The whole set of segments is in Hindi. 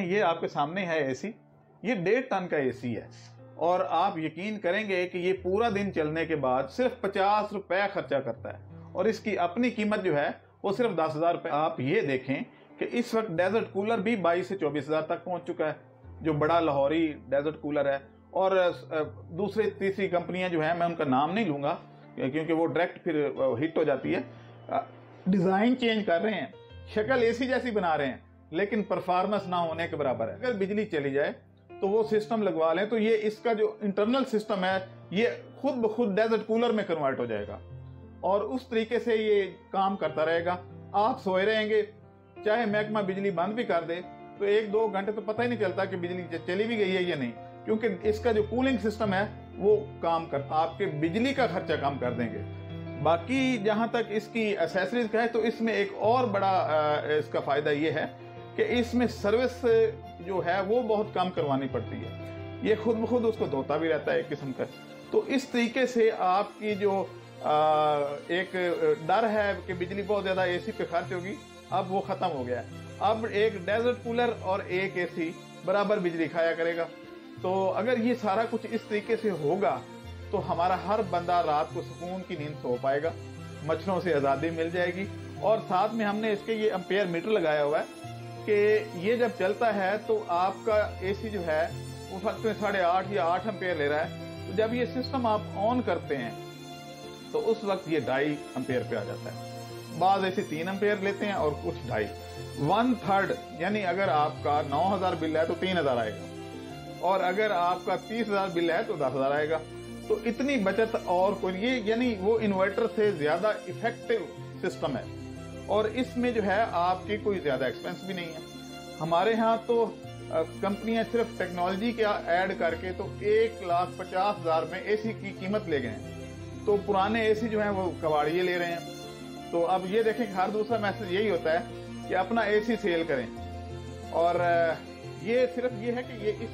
ये आपके सामने है एसी, ये 1.5 टन का एसी है और आप यकीन करेंगे कि ये पूरा दिन चलने के बाद सिर्फ 50 रुपए खर्चा करता है और इसकी अपनी कीमत जो है वो सिर्फ 10,000 रुपए। आप ये देखें कि इस वक्त डेजर्ट कूलर भी 22 से 24,000 तक पहुंच चुका है, जो बड़ा लाहौरी डेजर्ट कूलर है। और दूसरी तीसरी कंपनियां जो है, मैं उनका नाम नहीं लूंगा क्योंकि वो डायरेक्ट फिर हिट हो जाती है, डिजाइन चेंज कर रहे हैं, शक्ल एसी जैसी बना रहे हैं, लेकिन परफॉर्मेंस ना होने के बराबर है। अगर बिजली चली जाए तो वो सिस्टम लगवा लें तो ये इसका जो इंटरनल सिस्टम है ये खुद ब खुद डेजर्ट कूलर में कन्वर्ट हो जाएगा और उस तरीके से ये काम करता रहेगा। आप सोए रहेंगे, चाहे महकमा बिजली बंद भी कर दे तो 1-2 घंटे तो पता ही नहीं चलता कि बिजली चली भी गई है या नहीं, क्योंकि इसका जो कूलिंग सिस्टम है वो काम कर आपके बिजली का खर्चा कम कर देंगे। बाकी जहां तक इसकी एसेसरीज का है तो इसमें एक और बड़ा इसका फायदा ये है कि इसमें सर्विस जो है वो बहुत कम करवानी पड़ती है, ये खुद ब खुद उसको धोता भी रहता है एक किस्म का। तो इस तरीके से आपकी जो एक डर है कि बिजली बहुत ज्यादा एसी पे खर्च होगी, अब वो खत्म हो गया है। अब एक डेजर्ट कूलर और एक एसी बराबर बिजली खाया करेगा। तो अगर ये सारा कुछ इस तरीके से होगा तो हमारा हर बंदा रात को सुकून की नींद सो पाएगा, मच्छरों से आज़ादी मिल जाएगी। और साथ में हमने इसके ये एम्पेयर मीटर लगाया हुआ है कि ये जब चलता है तो आपका एसी जो है वो फक्त में 8.5 या 8 एम्पेयर ले रहा है। तो जब ये सिस्टम आप ऑन करते हैं तो उस वक्त ये 2.5 एम्पेयर पे आ जाता है। बाज ऐसे 3 एम्पेयर लेते हैं और कुछ 2.5, 1/3, यानी अगर आपका 9,000 बिल है तो 3,000 आएगा और अगर आपका 30,000 बिल है तो 10,000 आएगा। तो इतनी बचत और कोई, ये यानी वो इन्वर्टर से ज्यादा इफेक्टिव सिस्टम है और इसमें जो है आपकी कोई ज्यादा एक्सपेंस भी नहीं है। हमारे यहाँ तो कंपनियां सिर्फ टेक्नोलॉजी का ऐड करके तो 1,50,000 में एसी की कीमत ले गए हैं। तो पुराने एसी जो हैं वो कबाड़िए ले रहे हैं। तो अब ये देखें कि हर दूसरा मैसेज यही होता है कि अपना एसी सेल करें। और ये सिर्फ ये है कि ये इस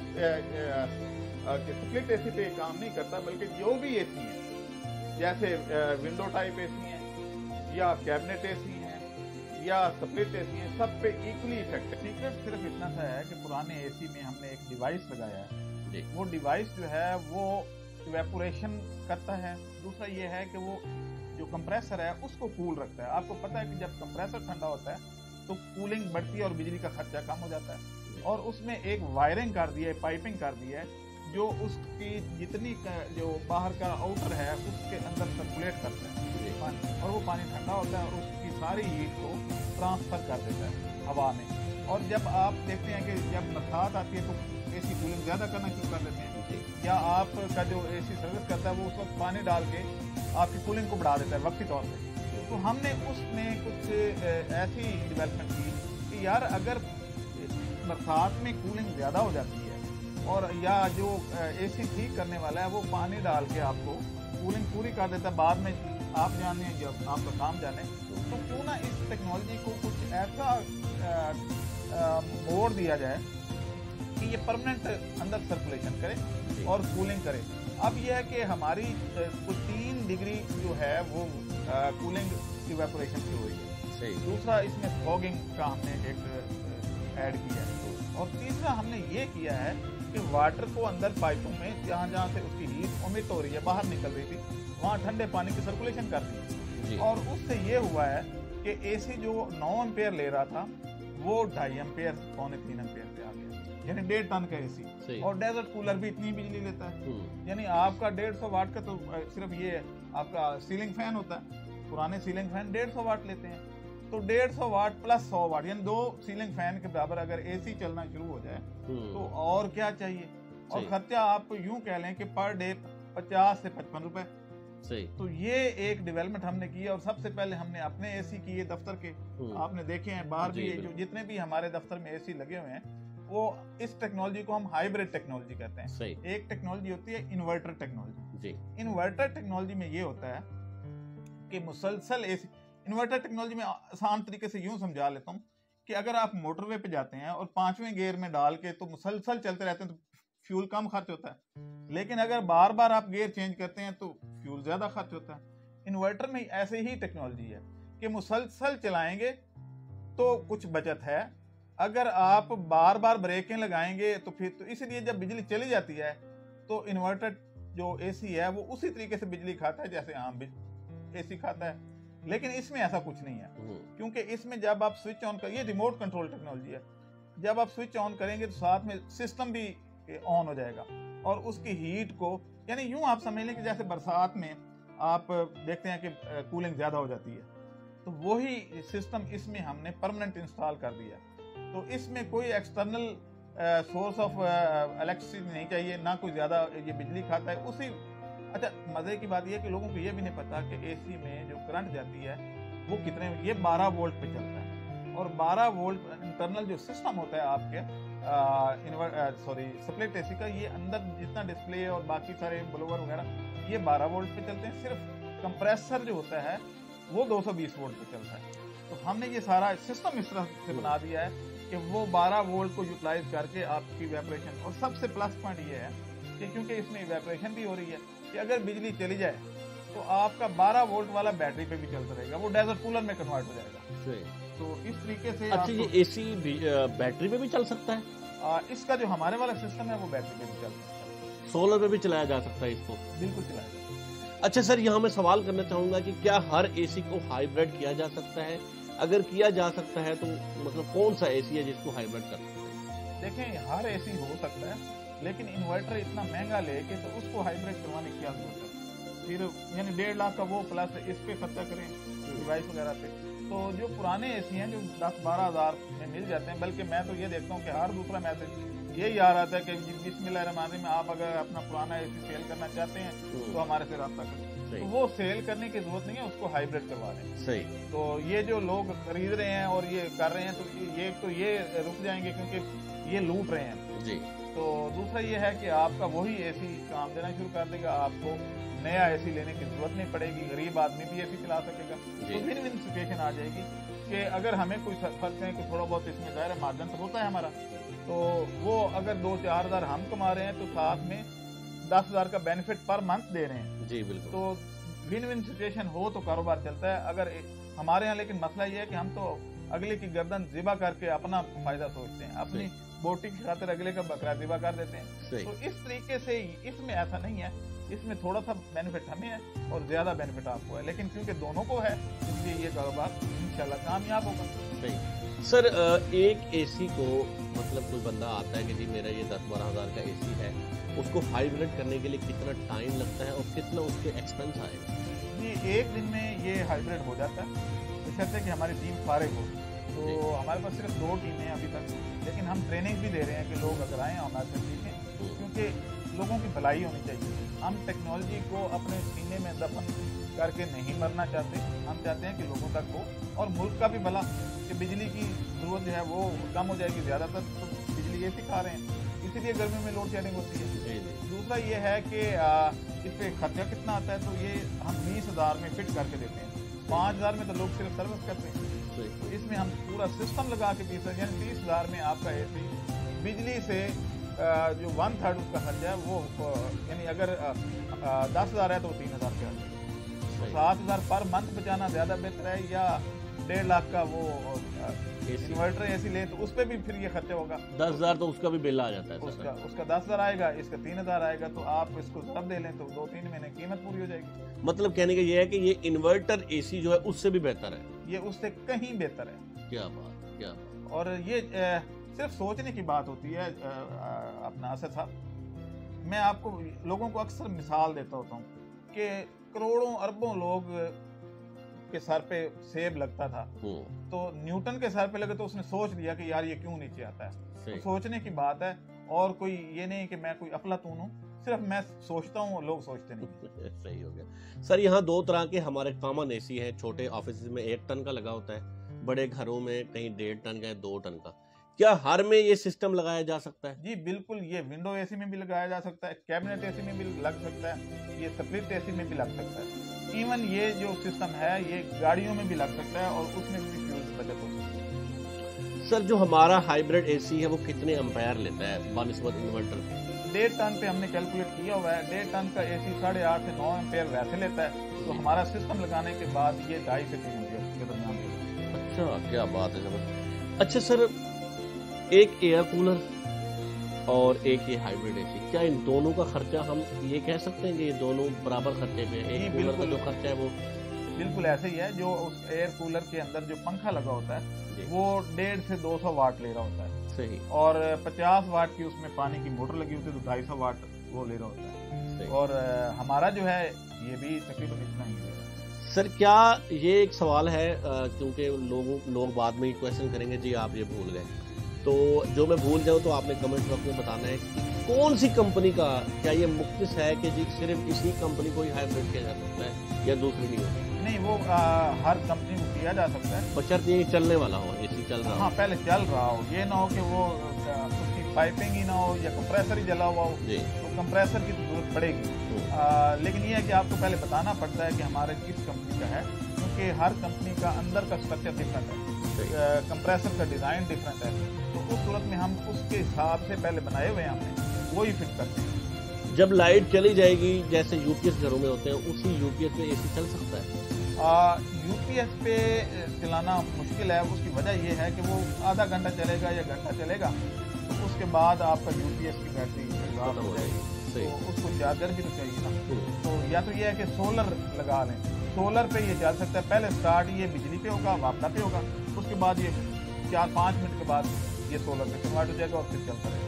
स्प्लिट एसी पे काम नहीं करता, बल्कि जो भी एसी है जैसे विंडो टाइप एसी है या कैबिनेट एसी है या स्प्लिट एसी है, सब पे इक्वली इफेक्टिव। सीक्रेट सिर्फ इतना सा है कि पुराने एसी में हमने एक डिवाइस लगाया है, वो डिवाइस जो है वो इवेपोरेशन करता है। दूसरा ये है कि वो जो कंप्रेसर है उसको कूल रखता है। आपको पता है कि जब कंप्रेसर ठंडा होता है तो कूलिंग बढ़ती है और बिजली का खर्चा कम हो जाता है। और उसमें एक वायरिंग कर दी है, पाइपिंग कर दी है, जो उसकी जितनी जो बाहर का आउटर है उसके अंदर सर्कुलेट करता है पानी, और वो पानी ठंडा होता है और उसकी सारी हीट को ट्रांसफर कर देता है हवा में। और जब आप देखते हैं कि जब बरसात आती है तो एसी कूलिंग ज्यादा करना शुरू कर देते हैं, या आपका जो एसी सर्विस करता है वो उस वक्त पानी डाल के आपकी कूलिंग को बढ़ा देता है वक्ती तौर पर। तो हमने उसमें कुछ ऐसी डेवलपमेंट की कि यार अगर बरसात में कूलिंग ज्यादा हो जाती है और या जो एसी ठीक करने वाला है वो पानी डाल के आपको कूलिंग पूरी कर देता है, बाद में आप जाने जब आपका काम जाने, तो क्यों ना इस टेक्नोलॉजी को कुछ ऐसा मोड़ दिया जाए कि ये परमानेंट अंदर सर्कुलेशन करे और कूलिंग करे। अब यह है कि हमारी कुछ 3 डिग्री जो है वो कूलिंग इवेपोरेशन की हुई है। दूसरा इसमें फॉगिंग का हमने एक ऐड किया है और तीसरा हमने ये किया है कि वाटर को अंदर पाइपों में जहाँ जहाँ से उसकी हीट ओमिट हो रही है, बाहर निकल रही थी, वहाँ ठंडे पानी की सर्कुलेशन कर दी। और उससे ये हुआ है कि एसी जो 9 एम्पेयर ले रहा था वो 2.5 एम्पेयर 2.5-3 एम्पेयर पे आ गया, यानी 1.5 टन का एसी। और डेजर्ट कूलर भी इतनी बिजली लेता है, यानी आपका 150 वाट का तो सिर्फ ये आपका सीलिंग फैन होता है, पुराने सीलिंग फैन 150 वाट लेते हैं। तो 150 वाट प्लस 100 वाट यानी 2 सीलिंग फैन के बराबर अगर एसी चलना शुरू हो जाए तो और क्या चाहिए। और खर्चा आप यूं कह लें कि पर डे 50 से 55 रुपए। तो ये एक डेवलपमेंट हमने की है। और सबसे पहले हमने अपने एसी किए दफ्तर के, आपने देखे हैं बाहर भी जो जितने भी हमारे दफ्तर में एसी लगे हुए हैं वो इस टेक्नोलॉजी को हम हाइब्रिड टेक्नोलॉजी कहते हैं। एक टेक्नोलॉजी होती है इन्वर्टर टेक्नोलॉजी। इन्वर्टर टेक्नोलॉजी में ये होता है कि मुसलसल एसी, इन्वर्टर टेक्नोलॉजी में आसान तरीके से यूं समझा लेता हूं कि अगर आप मोटरवे पे जाते हैं और 5वें गियर में डाल के तो मुसलसल चलते रहते हैं तो फ्यूल कम खर्च होता है, लेकिन अगर बार बार आप गियर चेंज करते हैं तो फ्यूल ज्यादा खर्च होता है। इन्वर्टर में ऐसे ही टेक्नोलॉजी है कि मुसलसल चलाएंगे तो कुछ बचत है, अगर आप बार बार ब्रेकें लगाएंगे तो फिर तो इसलिए जब बिजली चली जाती है तो इन्वर्टर जो एसी है वो उसी तरीके से बिजली खाता है जैसे आम एसी खाता है, लेकिन इसमें ऐसा कुछ नहीं है, क्योंकि इसमें जब आप स्विच ऑन कर, ये रिमोट कंट्रोल टेक्नोलॉजी है, जब आप स्विच ऑन करेंगे तो साथ में सिस्टम भी ऑन हो जाएगा और उसकी हीट को, यानी यूं आप समझ लें कि जैसे बरसात में आप देखते हैं कि कूलिंग ज़्यादा हो जाती है, तो वही सिस्टम इसमें हमने परमानेंट इंस्टॉल कर दिया। तो इसमें कोई एक्सटर्नल सोर्स ऑफ इलेक्ट्रिसिटी नहीं चाहिए, ना कोई ज़्यादा ये बिजली खाता है उसी। अच्छा, मज़े की बात यह है कि लोगों को ये भी नहीं पता कि एसी में जो करंट जाती है वो कितने, ये 12 वोल्ट पे चलता है और 12 वोल्ट इंटरनल जो सिस्टम होता है आपके स्प्लिट एसी का, ये अंदर जितना डिस्प्ले और बाकी सारे ब्लोवर वगैरह ये 12 वोल्ट पे चलते हैं। सिर्फ कंप्रेसर जो होता है वो 220 वोल्ट पे चलता है। तो हमने ये सारा सिस्टम इस तरह से बना दिया है कि वो 12 वोल्ट को यूटिलाइज करके आपकी इवेपोरेशन, और सबसे प्लस पॉइंट ये है कि क्योंकि इसमें इवेपोरेशन भी हो रही है कि अगर बिजली चली जाए तो आपका 12 वोल्ट वाला बैटरी पे भी चलता रहेगा, वो डेजर्ट कूलर में कन्वर्ट हो जाएगा। तो इस तरीके से अच्छा, ये एसी बैटरी पे भी चल सकता है? इसका जो हमारे वाला सिस्टम है वो बैटरी पे भी चल सकता है, सोलर पे भी चलाया जा सकता है इसको? बिल्कुल चलाया जा सकता है। अच्छा सर, यहाँ मैं सवाल करना चाहूंगा कि क्या हर एसी को हाइब्रिड किया जा सकता है? अगर किया जा सकता है तो मतलब कौन सा एसी है जिसको हाइब्रिड कर सकते हैं? देखें, हर एसी हो सकता है, लेकिन इन्वर्टर इतना महंगा लेके तो उसको हाइब्रिड करवाने की क्या जरूरत है? फिर यानी 1.5 लाख का वो प्लस इस पे खर्चा करें डिवाइस वगैरह पे। तो जो पुराने एसी हैं जो 10-12 हज़ार में मिल जाते हैं, बल्कि मैं तो ये देखता हूँ कि हर दूसरा मैसेज यही आ रहा था कि बिस्मिल्लाहिर्रहमानिर्रहीम में आप अगर अपना पुराना एसी सेल करना चाहते हैं तो हमारे से रब्ता करें। तो वो सेल करने की जरूरत नहीं है, उसको हाइब्रिड करवा लें। सही। तो ये जो लोग खरीद रहे हैं और ये कर रहे हैं तो ये रुक जाएंगे क्योंकि ये लूट रहे हैं जी। तो दूसरा ये है कि आपका वही एसी काम देना शुरू कर देगा, आपको नया एसी लेने की जरूरत नहीं पड़ेगी, गरीब आदमी भी एसी चला सकेगा। तो विन विन सिचुएशन आ जाएगी कि अगर हमें कोई फर्क है कि थोड़ा बहुत इसमें ज़ाहिर है मार्जिन तो होता है हमारा, तो वो अगर 2-4 हज़ार हम कमा रहे हैं तो साथ में 10,000 का बेनिफिट पर मंथ दे रहे हैं। जी बिल्कुल। तो विन विन सिचुएशन हो तो कारोबार चलता है। अगर हमारे यहाँ लेकिन मसला ये है कि हम तो अगले की गर्दन ज़िबा करके अपना फायदा सोचते हैं, अपनी बोटी की खातिर अगले का बकरा ज़िबा कर देते हैं। तो इस तरीके से इसमें ऐसा नहीं है, इसमें थोड़ा सा बेनिफिट हमें है और ज्यादा बेनिफिट आपको है, लेकिन क्योंकि दोनों को है इसलिए ये कारोबार इंशाल्लाह कामयाब होगा। सही। सर, एक एसी को मतलब कोई बंदा आता है कि जी मेरा ये 10-12 हज़ार का एसी है, उसको हाइब्रिड करने के लिए कितना टाइम लगता है और कितना उसके एक्सपेंस आएगा? जी, एक दिन में ये हाइब्रिड हो जाता है, तो कहते हैं कि हमारी टीम फारिग हो। तो हमारे पास सिर्फ 2 टीमें हैं अभी तक, लेकिन हम ट्रेनिंग भी दे रहे हैं कि लोग अगर आए हमारे साथ सीखें, क्योंकि लोगों की भलाई होनी चाहिए। हम टेक्नोलॉजी को अपने सीने में दफन करके नहीं मरना चाहते, हम चाहते हैं कि लोगों तक हो और मुल्क का भी भला, कि बिजली की जरूरत जो है वो कम हो जाएगी। ज़्यादातर तो बिजली ये सिखा रहे हैं, इसीलिए गर्मी में लोड शेडिंग होती है। दूसरा ये है कि इस पर खर्चा कितना आता है, तो ये हम 20,000 में फिट करके देते हैं, 5,000 में तो लोग सिर्फ सर्विस करते हैं। तो इसमें हम पूरा सिस्टम लगा के 20,000 यानी 30,000 में आपका एसी बिजली से जो 1/3 उसका खर्चा है वो यानी अगर 10,000 है तो 3,000 के खर्च, तो 7,000 पर मंथ बचाना ज़्यादा बेहतर है, या 1.5 लाख का वो इन्वर्टर एसी ले तो उस पर भी फिर ये खर्चा होगा 10,000, तो उसका भी बिल आ जाता है। उसका 10,000 आएगा, इसका 3,000 आएगा, तो आप इसको जब दे लें तो 2-3 महीने कीमत पूरी हो जाएगी। मतलब कहने का ये है कि ये इन्वर्टर एसी जो है उससे भी बेहतर है, ये उससे कहीं बेहतर है। क्या बात, क्या बात। और ये सिर्फ सोचने की बात होती है अपना असद साहब। मैं आपको लोगों को अक्सर मिसाल देता होता हूँ कि करोड़ों अरबों लोग के सर पे सेब लगता था, तो न्यूटन के सर पे लगे तो उसने सोच लिया कि यार ये क्यों नीचे आता है। तो सोचने की बात है, और कोई ये नहीं कि मैं कोई अफलातून हूँ, सिर्फ मैं सोचता हूँ, लोग सोचते नहीं। सही हो गया। सर, यहाँ 2 तरह के हमारे कॉमन एसी हैं। छोटे ऑफिस में 1 टन का लगा होता है, बड़े घरों में कहीं 1.5 टन का, 2 टन का। क्या हर में ये सिस्टम लगाया जा सकता है? जी बिल्कुल, ये विंडो एसी में भी लगाया जा सकता है, कैबिनेट एसी में भी लग सकता है, ये स्प्लिट एसी में भी लग सकता है, इवन ये जो सिस्टम है ये गाड़ियों में भी लग सकता है और उसमें भी फ्यूल की बचत हो सकती है। सर, जो हमारा हाइब्रिड एसी है वो कितने एम्पायर लेता है बनिस्बत इन्वर्टर? 1.5 टन पे हमने कैलकुलेट किया हुआ है। 1.5 टन का एसी 8.5 से 9 एम्पेयर वैसे लेता है, तो हमारा सिस्टम लगाने के बाद ये 2.5 से 3 एम्पेयर के दरमियान। अच्छा, क्या बात है। अच्छा सर, एक एयर कूलर और एक ये हाइब्रिड एसी, क्या इन दोनों का खर्चा हम ये कह सकते हैं कि ये दोनों बराबर खर्चे पे हैं? एक कूलर का जो खर्चा है वो बिल्कुल ऐसे ही है। जो उस एयर कूलर के अंदर जो पंखा लगा होता है वो 150 से 200 वाट ले रहा होता है। सही। और 50 वाट की उसमें पानी की मोटर लगी होती है तो 250 वाट वो ले रहा होता है। और हमारा जो है ये भी तकरीबन इतना ही है। सर क्या ये एक सवाल है, क्योंकि लोग बाद में क्वेश्चन करेंगे जी आप ये भूल गए, तो जो मैं भूल जाऊं तो आपने कमेंट बॉक्स में बताना है कि कौन सी कंपनी का, क्या ये मुख्तस है कि जी सिर्फ इसी कंपनी को ही हाइब्रिड किया जा सकता है या दूसरी नहीं होती? नहीं, वो हर कंपनी को किया जा सकता है, बशर्ते ये चलने वाला हो, एसी चल रहा हो। हाँ, पहले चल रहा हो, ये ना हो कि वो उसकी पाइपिंग ही ना हो या कंप्रेसर ही जला हुआ हो, तो कंप्रेसर की जरूरत पड़ेगी। लेकिन ये है कि आपको पहले बताना पड़ता है कि हमारे किस कंपनी का है, क्योंकि हर कंपनी का अंदर का स्ट्रक्चर डिफरेंट है, कंप्रेसर का डिजाइन डिफरेंट है, तो उस सूरत में हम उसके हिसाब से पहले बनाए हुए हैं, हमने वही फिट करते हैं। जब लाइट चली जाएगी, जैसे यूपीएस घरों में होते हैं, उसी यूपीएस पे एसी चल सकता है? यूपीएस पे चलाना मुश्किल है। उसकी वजह यह है कि वो आधा घंटा चलेगा या घंटा चलेगा, तो उसके बाद आपका यूपीएस की बैटरी खराब हो जाएगी, तो उसको चार्जर भी तो चाहिए ना। तो या तो ये है कि सोलर लगा लें, सोलर पे ये चल सकता है। पहले स्टार्ट ये बिजली पे होगा, वापदा पे होगा, उसके बाद ये 4-5 मिनट के बाद ये सोलर पे कन्वर्ट हो जाएगा और फिर चलता रहेगा।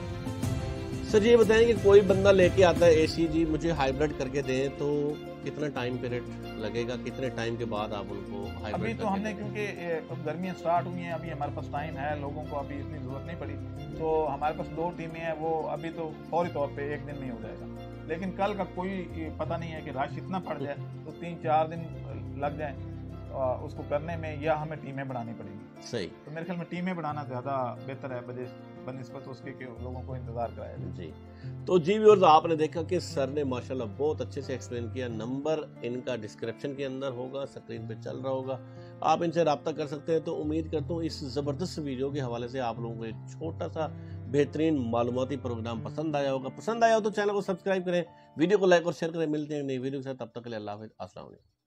सर ये बताएं कि कोई बंदा लेके आता है एसी, जी मुझे हाइब्रिड करके दें, तो कितना टाइम पीरियड लगेगा, कितने टाइम के बाद आप उनको हाइब्रिड? अभी तो हमने, क्योंकि गर्मियाँ स्टार्ट हुई हैं, अभी हमारे पास टाइम है, लोगों को अभी इतनी ज़रूरत नहीं पड़ी, तो हमारे पास 2 टीमें हैं, वो अभी तो फौरी तौर पे 1 दिन में हो जाएगा। लेकिन कल का कोई पता नहीं है कि रश इतना पड़ जाए तो 3-4 दिन लग जाए उसको करने में, या हमें टीमें बनानी पड़ेगी। सही। तो मेरे ख्याल में टीमें बनाना ज़्यादा बेहतर है बनिस्बत उसके कि लोगों को इंतज़ार कराया जी। तो जी व्यूअर्स, आपने देखा कि सर ने माशाल्लाह बहुत अच्छे से एक्सप्लेन किया। नंबर इनका डिस्क्रिप्शन के अंदर होगा, स्क्रीन पे चल रहा होगा, आप इनसे रब्ता कर सकते हैं। तो उम्मीद करता हूँ इस ज़बरदस्त वीडियो के हवाले से आप लोगों को एक छोटा सा बेहतरीन मालूमाती प्रोग्राम पसंद आया होगा। पसंद आया हो तो चैनल को सब्सक्राइब करें, वीडियो को लाइक और शेयर करें। मिलते हैं नई वीडियो के साथ, तब तक के लिए अल्लाह हाफ़िज़, अस्सलाम वालेकुम।